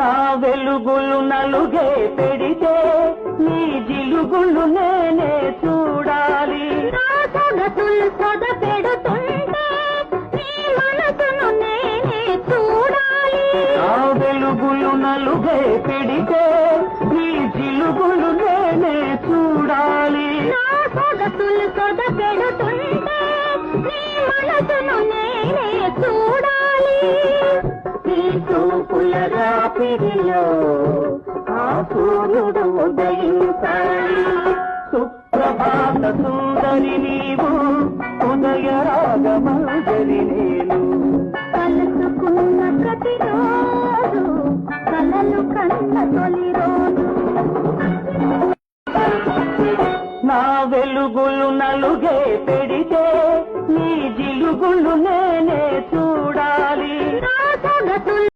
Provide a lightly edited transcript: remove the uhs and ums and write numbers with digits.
నా వెలుగులు నలుగే పెడితే నీ జిలుగులు నేనే చూడాలి. నా సొగసులు సొద పెడుతుంటే నీ మనసును నేనే చూడాలి. నా వెలుగులు నలుగే పెడితే నీ జిలుగులు నేనే చూడాలి. నా సొగసులు సొద పెడుతుంటే నీ మనసును నేనే చూడాలి. ఈ చూపుల రాత్రిలో ఆ సూర్యుడు ఉదయించాలి. సుప్రభాత సుందరి నీవు, ఉదయ రాగమంజరి నేను. కలుసుకున్న ప్రతిరోజు కలలు కన్న తొలి రోజు. నా వెలుగులు నలుగే పెడితే నీ జిలుగులు నేనే చూడాలి. నా సొగసులు